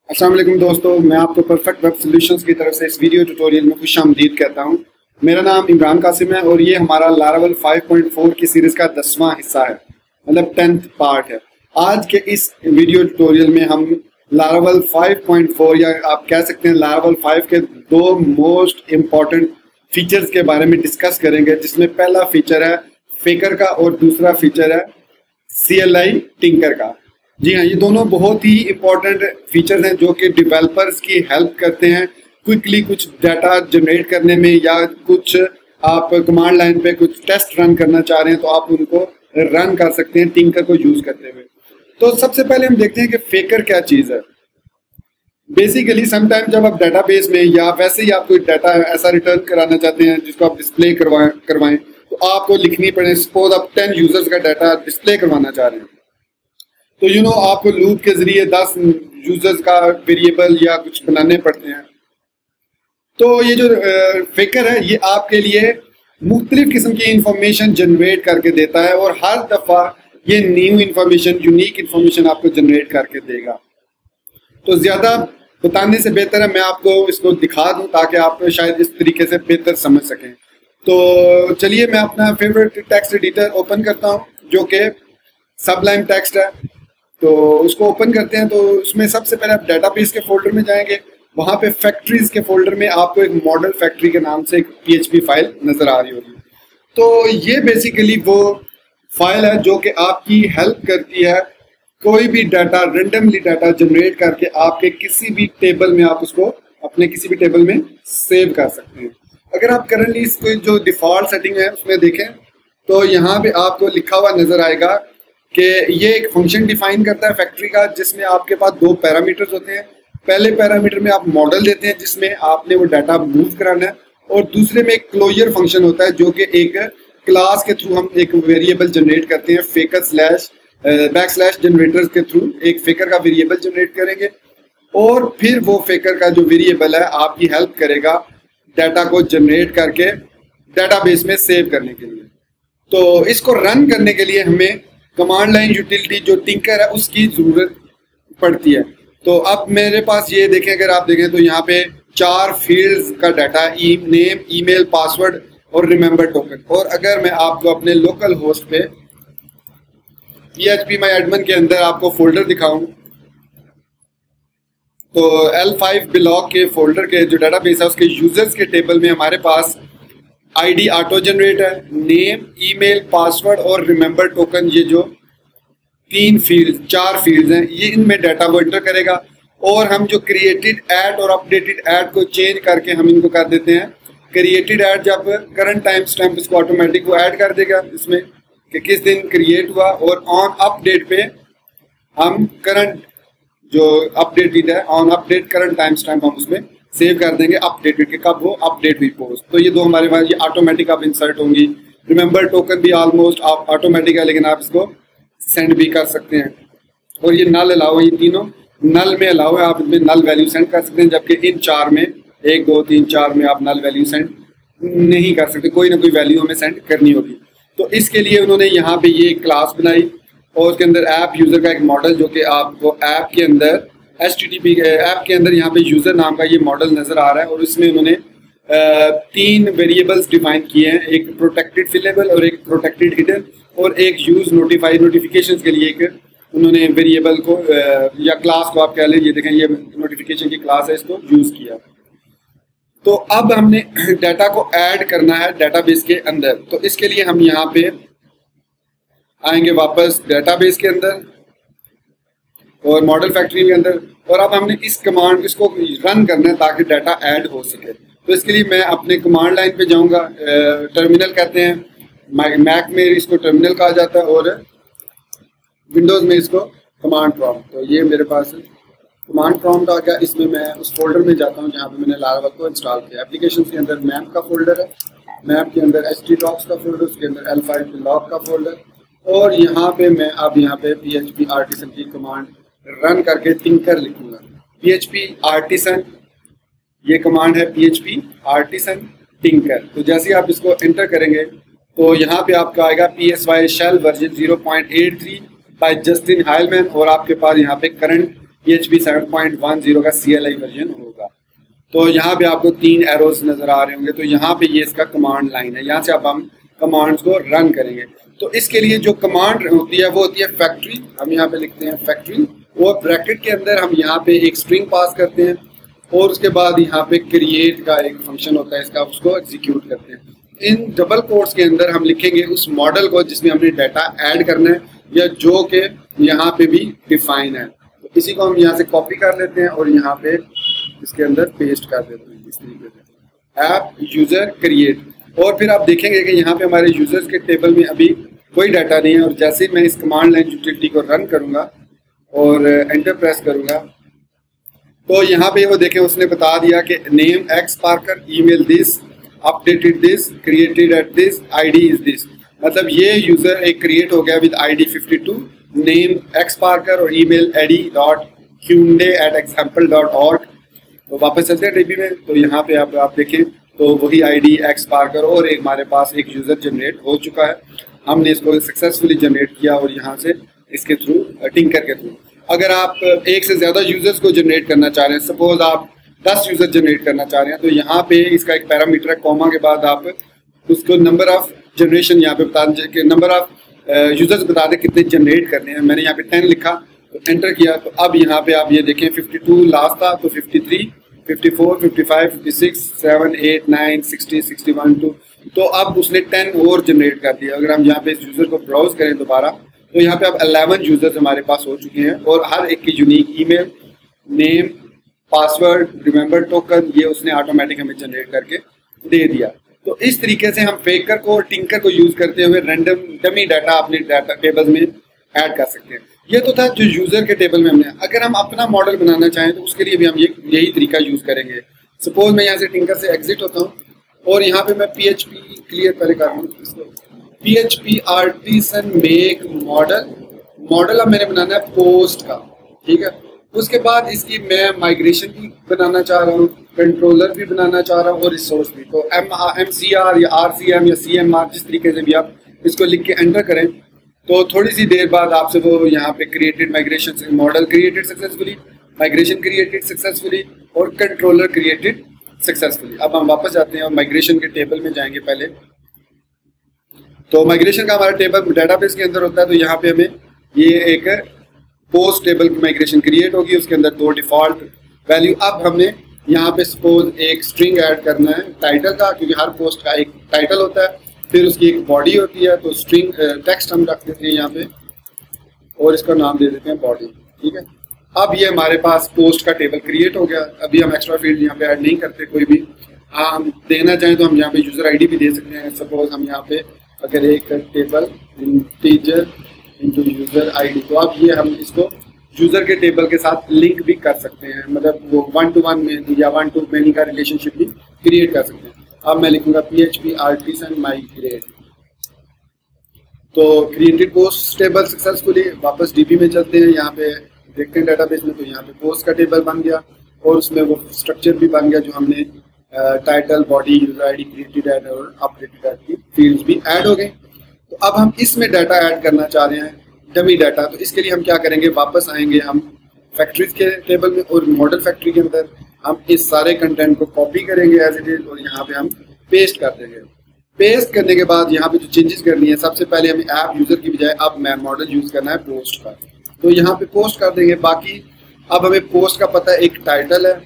अस्सलाम वालेकुम दोस्तों, मैं आपको परफेक्ट वेब सॉल्यूशंस की तरफ से इस वीडियो ट्यूटोरियल में खुशामदीद कहता हूं। मेरा नाम इमरान कासिम है और ये हमारा लारावेल 5.4 की सीरीज का 10वां हिस्सा है, मतलब 10th पार्ट है। आज के इस वीडियो ट्यूटोरियल में हम लारावेल 5.4 या आप कह सकते हैं लारावेल 5 के दो मोस्ट इम्पॉर्टेंट फीचर्स के बारे में डिस्कस करेंगे, जिसमें पहला फीचर है फेकर का और दूसरा फीचर है CLI टिंकर का। जी हाँ, ये दोनों बहुत ही इंपॉर्टेंट फीचर्स हैं जो कि डेवलपर्स की हेल्प करते हैं क्विकली कुछ डाटा जनरेट करने में, या कुछ आप कमांड लाइन पे कुछ टेस्ट रन करना चाह रहे हैं तो आप उनको रन कर सकते हैं टिंकर को यूज करते हुए। तो सबसे पहले हम देखते हैं कि फेकर क्या चीज़ है। बेसिकली समटाइम जब आप डाटाबेस में या वैसे ही आप कोई डाटा ऐसा रिटर्न कराना चाहते हैं जिसको आप डिस्प्ले करवाएं तो आपको लिखनी पड़े। सपोज आप 10 यूजर्स का डाटा डिस्प्ले करवाना चाह रहे हैं तो आपको लूप के जरिए 10 यूजर्स का वेरिएबल या कुछ बनाने पड़ते हैं। तो ये जो फेकर है ये आपके लिए मुख्तलिफ किस्म की इंफॉर्मेशन जनरेट करके देता है और हर दफा ये न्यू इंफॉर्मेशन, यूनिक इंफॉर्मेशन आपको जनरेट करके देगा। तो ज्यादा बताने से बेहतर है मैं आपको इसको दिखा दूं ताकि आप शायद इस तरीके से बेहतर समझ सकें। तो चलिए मैं अपना फेवरेट टेक्स्ट एडिटर ओपन करता हूं जो कि सबलाइम टेक्स्ट है। तो उसको ओपन करते हैं तो उसमें सबसे पहले आप डाटाबेस के फोल्डर में जाएंगे। वहां पे फैक्ट्रीज के फोल्डर में आपको एक मॉडल फैक्ट्री के नाम से एक PHP फाइल नजर आ रही होगी। तो ये बेसिकली वो फाइल है जो कि आपकी हेल्प करती है कोई भी डाटा, रेंडमली डाटा जनरेट करके आपके किसी भी टेबल में आप उसको अपने किसी भी टेबल में सेव कर सकते हैं। अगर आप करंटली इसको जो डिफॉल्ट सेटिंग है उसमें देखें तो यहाँ पे आपको लिखा हुआ नजर आएगा कि ये एक फंक्शन डिफाइन करता है फैक्ट्री का, जिसमें आपके पास दो पैरामीटर्स होते हैं। पहले पैरामीटर में आप मॉडल देते हैं जिसमें आपने वो डाटा मूव कराना है, और दूसरे में एक क्लोजर फंक्शन होता है जो कि एक क्लास के थ्रू हम एक वेरिएबल जनरेट करते हैं। फेकर स्लैश बैकस्लैश जनरेटर के थ्रू एक फेकर का वेरिएबल जनरेट करेंगे और फिर वो फेकर का जो वेरिएबल है आपकी हेल्प करेगा डाटा को जनरेट करके डाटाबेस में सेव करने के लिए। तो इसको रन करने के लिए हमें कमांड लाइन यूटिलिटी जो टिंकर है उसकी जरूरत पड़ती है। तो अब मेरे पास ये देखें, अगर आप देखें तो यहाँ पे 4 फील्ड्स का डाटा, नेम, ईमेल, पासवर्ड और रिमेंबर टोकन। और अगर मैं आपको अपने लोकल होस्ट पे PHP माई एडमिन के अंदर आपको फोल्डर दिखाऊं तो L5 ब्लॉक के फोल्डर के जो डाटाबेस है उसके यूजर्स के टेबल में हमारे पास ID ऑटो जनरेट है, नेम, ईमेल, पासवर्ड और रिमेंबर टोकन, ये जो 4 फील्ड्स हैं, ये इनमें डाटा वो एंटर करेगा। और हम जो क्रिएटेड ऐड और अपडेटेड ऐड को चेंज करके हम इनको कर देते हैं क्रिएटेड ऐड। जब करंट टाइम स्टैम्प इसको ऑटोमेटिक वो ऐड कर देगा इसमें कि किस दिन क्रिएट हुआ, और ऑन अपडेट पे हम करंट जो अपडेटेड है on update current time stamp हम उसमें सेव कर देंगे अपडेटेड के कब वो अपडेट हुई पोस्ट। तो ये दो हमारे पास ये ऑटोमेटिक अब इंसर्ट होंगी। रिमेंबर टोकन भी ऑलमोस्ट ऑटोमेटिक है, लेकिन आप इसको सेंड भी कर सकते हैं। और ये नल अलाउ है, ये तीनों नल में अलाउ है, आप इसमें नल वैल्यू सेंड कर सकते हैं। जबकि इन 4 में 1 2 3 4 में आप नल वैल्यू सेंड नहीं कर सकते, कोई ना कोई वैल्यू हमें सेंड करनी होगी। तो इसके लिए उन्होंने यहाँ पे ये क्लास बनाई और उसके अंदर ऐप यूजर का एक मॉडल जो कि आपको ऐप के अंदर HTTP ऐप के अंदर यहाँ पे यूजर नाम का ये मॉडल नजर आ रहा है। और इसमें उन्होंने 3 वेरिएबल्स डिफाइन किए हैं, एक प्रोटेक्टेड फिलेबल और एक प्रोटेक्टेड हिडन और एक यूज नोटिफिकेशन के लिए एक उन्होंने वेरिएबल को या क्लास को आप कह लें, ये देखें ये नोटिफिकेशन की क्लास है, इसको यूज किया। तो अब हमने डाटा को ऐड करना है डाटाबेस के अंदर। तो इसके लिए हम यहाँ पे आएंगे वापस डाटाबेस के अंदर और मॉडल फैक्ट्री के अंदर, और अब हमने इस कमांड इसको रन करना है ताकि डाटा ऐड हो सके। तो इसके लिए मैं अपने कमांड लाइन पे जाऊंगा। टर्मिनल कहते हैं, मैक में इसको टर्मिनल कहा जाता है और विंडोज में इसको कमांड प्रॉम्प्ट। तो ये मेरे पास कमांड प्रॉम्प्ट आ गया। इसमें मैं उस फोल्डर में जाता हूँ जहाँ पे मैंने लारावेल को इंस्टॉल किया। एप्लीकेशन के अंदर मैप का फोल्डर है, मैप के अंदर htdocs का फोल्डर, उसके अंदर L5 ब्लॉक का फोल्डर, और यहाँ पे मैं अब यहाँ पे PHP आर्टिसन की कमांड रन करके टिंकर लिखूंगा। PHP आर्टिसन ये कमांड है, PHP आर्टिसन टिंकर। तो जैसे ही आप इसको एंटर करेंगे तो यहाँ पे आपका आएगा PSY shell version 0.83 by Justin Hileman, और आपके पास यहाँ पे करंट PHP 7.10 का CLI वर्जन होगा। तो यहाँ पे आपको 3 एरोज नजर आ रहे होंगे। तो यहाँ पे ये इसका कमांड लाइन है, यहाँ से अब हम कमांड्स को रन करेंगे। तो इसके लिए जो कमांड होती है वो होती है फैक्ट्री। हम यहाँ पे लिखते हैं फैक्ट्री, और ब्रैकेट के अंदर हम यहाँ पे एक स्ट्रिंग पास करते हैं, और उसके बाद यहाँ पे क्रिएट का एक फंक्शन होता है इसका, उसको एग्जीक्यूट करते हैं। इन डबल कोट्स के अंदर हम लिखेंगे उस मॉडल को जिसमें हमने डाटा ऐड करना है, या जो कि यहाँ पे भी डिफाइन है। तो इसी को हम यहाँ से कॉपी कर लेते हैं और यहाँ पे इसके अंदर पेस्ट कर देते हैं इस तरीके से, ऐप यूजर क्रिएट। और फिर आप देखेंगे कि यहाँ पे हमारे यूजर्स के टेबल में अभी कोई डाटा नहीं है, और जैसे ही मैं इस कमांड लाइन यूटिलिटी को रन करूंगा और एंटर प्रेस करूंगा, तो यहाँ पे वो देखें उसने बता दिया कि name x Parker, email this, updated this, created at this, ID is this. मतलब ये यूजर एक क्रिएट हो गया with ID 52, name x Parker और ईमेल eddie.hyundai@example.org। तो वापस चलते हैं डीबी में। तो यहाँ पे आप देखें तो वही आईडी एक्स पार्कर और एक हमारे पास एक यूजर जनरेट हो चुका है। हमने इसको सक्सेसफुली जनरेट किया, और यहाँ से इसके थ्रू टिंकर के थ्रू अगर आप एक से ज्यादा यूजर्स को जनरेट करना चाह रहे हैं, सपोज आप 10 यूजर जनरेट करना चाह रहे हैं, तो यहाँ पे इसका एक पैरामीटर है, कॉमा के बाद आप उसको नंबर ऑफ जनरेशन यहाँ पे बता दें कि नंबर ऑफ यूजर्स बता दें कितने जनरेट करने हैं। मैंने यहाँ पे 10 लिखा, तो एंटर किया, तो अब यहाँ पे आप ये देखें 52 लास्ट था, तो 53, 54, 55, 56, 7, 8, 9, 60, 61, 2। तो अब उसने 10 और जनरेट कर दिया। अगर हम यहाँ पे इस यूजर को ब्राउज करें दोबारा, तो यहाँ पे अब 11 यूजर्स हमारे पास हो चुके हैं, और हर एक की unique email, name, password, remember token, ये उसने ऑटोमेटिक हमें जनरेट करके दे दिया। तो इस तरीके से हम फेकर को और टिंकर को यूज करते हुए रैंडम डमी डाटा अपने डाटा टेबल में ऐड कर सकते हैं। ये तो था जो यूजर के टेबल में हमने। अगर हम अपना मॉडल बनाना चाहें तो उसके लिए भी हम यही तरीका यूज करेंगे। सपोज मैं यहाँ से टिंकर से एग्जिट होता हूँ, और यहाँ पे मैं PHP क्लियर पहले कर रहा हूँ, PHP आर्टिसन मेक मॉडल अब मैंने बनाना है पोस्ट का, ठीक है। उसके बाद इसकी मैं माइग्रेशन भी बनाना चाह रहा हूँ, कंट्रोलर भी बनाना चाह रहा हूँ, और रिसोर्स भी। तो MCR या RCM या CMR, जिस तरीके से भी आप इसको लिख के एंटर करें, तो थोड़ी सी देर बाद आपसे वो यहाँ पे created migration, model created successfully, migration created successfully, और कंट्रोलर क्रिएटेड सक्सेसफुली। अब हम वापस जाते हैं और माइग्रेशन के टेबल में जाएंगे पहले। तो माइग्रेशन का हमारा टेबल डेटाबेस के अंदर होता है। तो यहाँ पे हमें ये एक पोस्ट टेबल की माइग्रेशन क्रिएट होगी, उसके अंदर 2 डिफॉल्ट वैल्यू। अब हमने यहाँ पे सपोज एक स्ट्रिंग ऐड करना है टाइटल का, क्योंकि हर पोस्ट का एक टाइटल होता है, फिर उसकी एक बॉडी होती है। तो स्ट्रिंग टेक्स्ट हम रख देते हैं यहाँ पे, और इसका नाम दे देते हैं बॉडी, ठीक है। अब ये हमारे पास पोस्ट का टेबल क्रिएट हो गया। अभी हम एक्स्ट्रा फील्ड यहाँ पे ऐड नहीं करते कोई भी। हम देना चाहें तो हम यहाँ पे यूजर आईडी भी दे सकते हैं। सपोज हम यहाँ पे अगर एक table integer into user ID, तो अब ये हम इसको यूजर के टेबल के साथ लिंक भी कर सकते हैं, मतलब वो 1-to-1 में या 1-to-many का रिलेशनशिप भी क्रिएट कर सकते हैं। अब मैं लिखूंगा PHP आर्टिसन माइग्रेट। तो क्रिएटेड पोस्ट टेबल सक्सेसफुली। वापस डीबी में चलते हैं, यहाँ पे देखते हैं डेटाबेस में। तो यहाँ पे पोस्ट का टेबल बन गया, और उसमें वो स्ट्रक्चर भी बन गया जो हमने title, body, user ID, created add और अपडेटेड ऐड की फील्ड्स भी ऐड हो गए। तो अब हम इसमें डाटा ऐड करना चाह रहे हैं, डमी डाटा। तो इसके लिए हम क्या करेंगे, वापस आएंगे हम फैक्ट्रीज के टेबल में, और मॉडल फैक्ट्री के अंदर हम इस सारे कंटेंट को कॉपी करेंगे एज इट इज, और यहाँ पे हम पेस्ट कर देंगे। पेस्ट करने के बाद यहाँ पे जो चेंजेस करनी है, सबसे पहले हमें ऐप यूजर की बजाय अब मैं मॉडल यूज करना है पोस्ट का। तो यहाँ पे पोस्ट कर देंगे। बाकी अब हमें पोस्ट का पता है, एक टाइटल है,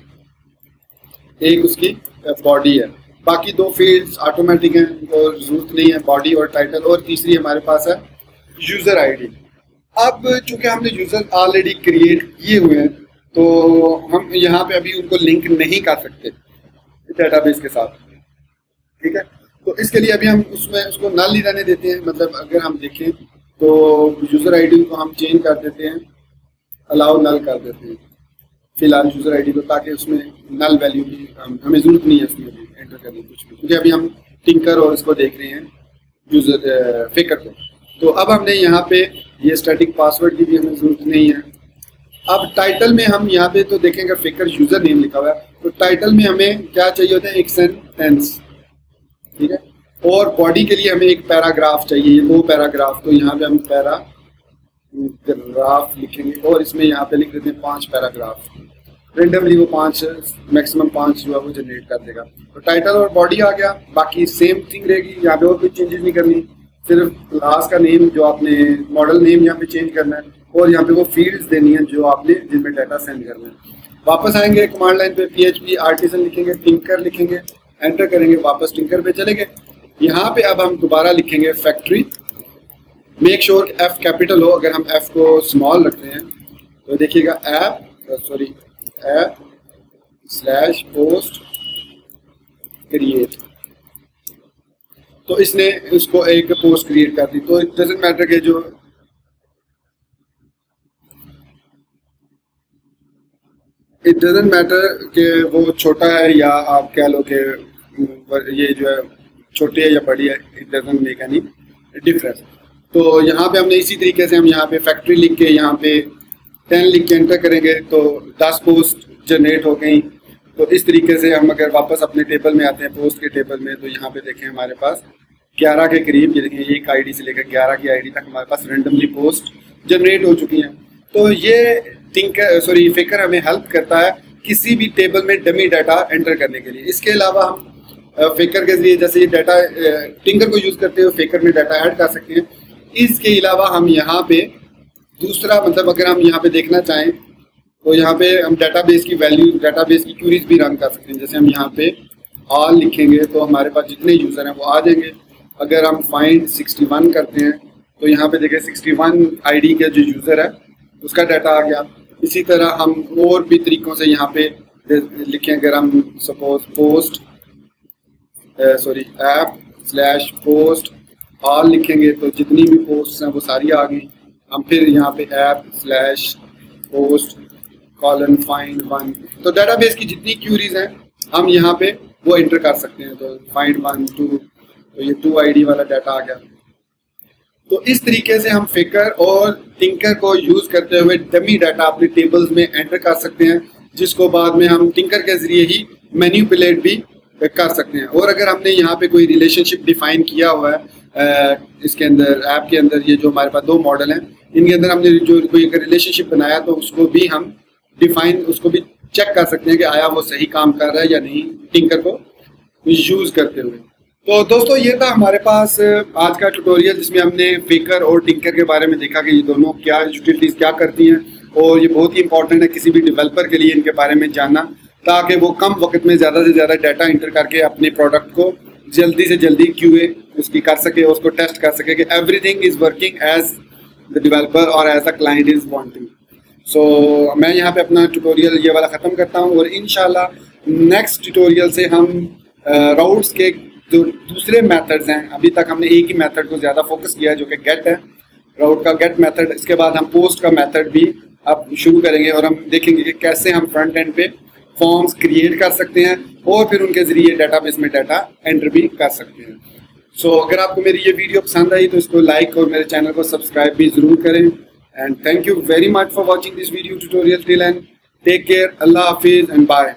एक उसकी बॉडी है। बाकी 2 फील्ड्स ऑटोमेटिक हैं, और जरूरत नहीं है बॉडी और टाइटल। और तीसरी हमारे पास है यूजर आईडी। अब चूंकि हमने यूजर ऑलरेडी क्रिएट किए हुए हैं, तो हम यहाँ पे अभी उनको लिंक नहीं कर सकते डेटाबेस के साथ, ठीक है। तो इसके लिए अभी हम उसमें उसको नल ही रहने देते हैं। मतलब अगर हम देखें तो यूजर आईडी को हम चेंज कर देते हैं, अलाउ नल कर देते हैं फिलहाल यूजर आईडी को, ताकि उसमें नल वैल्यू की हमें जरूरत नहीं है उसमें एंटर करने कुछ भी, क्योंकि अभी हम टिंकर और इसको देख रहे हैं यूजर फेकर को। तो अब हमने यहाँ पे ये स्टैटिक पासवर्ड की भी हमें जरूरत नहीं है। अब टाइटल में हम यहाँ पे तो देखेंगे फेकर यूजर नेम लिखा हुआ है, तो टाइटल में हमें क्या चाहिए होता है, एक सेंटेंस, ठीक है। और बॉडी के लिए हमें एक पैराग्राफ चाहिए, 2 पैराग्राफ। तो यहाँ पे हम ग्राफ लिखेंगे और इसमें यहाँ पे लिख देते हैं 5 पैराग्राफ। रेंडमली वो 5 मैक्सिमम 5 जो है वो जनरेट कर देगा। तो टाइटल और बॉडी आ गया, बाकी सेम थिंग रहेगी, यहाँ पे और कुछ चेंजेस नहीं करनी, सिर्फ क्लास का नेम जो आपने मॉडल नेम यहाँ पे चेंज करना है और यहाँ पे वो फील्ड्स देनी है जो आपने जिनमें डाटा सेंड करना है। वापस आएंगे कमांड लाइन पे, PHP आर्टिसन लिखेंगे, टिंकर लिखेंगे, एंटर करेंगे, वापस टिंकर पे चले गए। यहाँ पे अब हम दोबारा लिखेंगे factory. Make sure F capital हो, अगर हम F को स्मॉल रखते हैं तो देखिएगा ऐप/पोस्ट क्रिएट, तो इसने उसको एक पोस्ट क्रिएट कर दी। तो इट डजंट मैटर के जो इट डजंट मैटर कि वो छोटा है या आप कह लो कि ये जो है छोटी है या बड़ी है, it doesn't make any difference. तो यहाँ पे हमने इसी तरीके से हम यहाँ पे फैक्ट्री लिख के यहाँ पे 10 लिख के एंटर करेंगे तो 10 पोस्ट जनरेट हो गई। तो इस तरीके से हम अगर वापस अपने टेबल में आते हैं, पोस्ट के टेबल में, तो यहाँ पे देखें हमारे पास 11 के करीब, ये देखें एक आईडी से लेकर 11 की आईडी तक हमारे पास रेंडमली पोस्ट जनरेट हो चुकी हैं। तो ये फेकर हमें हेल्प करता है किसी भी टेबल में डमी डाटा एंटर करने के लिए। इसके अलावा हम फेकर के जरिए जैसे ये डाटा टिंकर को यूज़ करते हुए फेकर में डाटा ऐड कर सकते हैं। इसके अलावा हम यहाँ पे दूसरा मतलब अगर हम यहाँ पे देखना चाहें तो यहाँ पे हम डाटाबेस की वैल्यू, डाटाबेस की क्यूरीज भी रन कर सकते हैं। जैसे हम यहाँ पे ऑल लिखेंगे तो हमारे पास जितने यूज़र हैं वो आ जाएंगे। अगर हम फाइंड 61 करते हैं तो यहाँ पे देखिए 61 आईडी का जो यूज़र है उसका डाटा आ गया। इसी तरह हम और भी तरीकों से यहाँ पे लिखें, अगर हम सपोज ऐप/पोस्ट ऑल लिखेंगे तो जितनी भी पोस्ट हैं वो सारी आ गई। हम फिर यहाँ पे ऐप/पोस्ट:5nd 1, तो डाटाबेस की जितनी क्यूरीज हैं हम यहाँ पे वो एंटर कर सकते हैं। तो find 1 2, तो ये 2 आईडी वाला डाटा आ गया। तो इस तरीके से हम फेकर और टिंकर को यूज करते हुए डमी डाटा अपने टेबल्स में एंटर कर सकते हैं, जिसको बाद में हम टिंकर के जरिए ही मैनिपुलेट भी कर सकते हैं। और अगर हमने यहाँ पे कोई रिलेशनशिप डिफाइन किया हुआ है इसके अंदर, ऐप के अंदर, ये जो हमारे पास 2 मॉडल हैं इनके अंदर हमने जो कोई अगर रिलेशनशिप बनाया तो उसको भी हम उसको भी चेक कर सकते हैं कि आया वो सही काम कर रहा है या नहीं, टिंकर को यूज करते हुए। तो दोस्तों ये था हमारे पास आज का ट्यूटोरियल, जिसमें हमने फेकर और टिंकर के बारे में देखा कि ये दोनों क्या यूटिलिटीज क्या करती हैं। और ये बहुत ही इंपॉर्टेंट है किसी भी डेवलपर के लिए इनके बारे में जानना, ताकि वो कम वक्त में ज़्यादा से ज़्यादा डाटा इंटर करके अपने प्रोडक्ट को जल्दी से जल्दी QA उसकी कर सके, उसको टेस्ट कर सके कि everything is working as the developer और as the client is wanting. So मैं यहाँ पे अपना ट्यूटोरियल ये वाला ख़त्म करता हूँ और इंशाल्लाह नेक्स्ट ट्यूटोरियल से हम राउट्स के जो दूसरे मेथड्स हैं, अभी तक हमने एक ही मेथड को ज़्यादा फोकस किया है जो कि गेट है, राउट का गेट मेथड। इसके बाद हम पोस्ट का मेथड भी अब शुरू करेंगे और हम देखेंगे कि कैसे हम फ्रंट एंड पे फॉर्म्स क्रिएट कर सकते हैं और फिर उनके जरिए डाटाबेस में डाटा एंटर भी कर सकते हैं। सो अगर आपको मेरी ये वीडियो पसंद आई तो इसको लाइक और मेरे चैनल को सब्सक्राइब भी ज़रूर करें। And thank you very much for watching this video tutorial till end take care, अल्लाह हाफिज़ एंड बाय।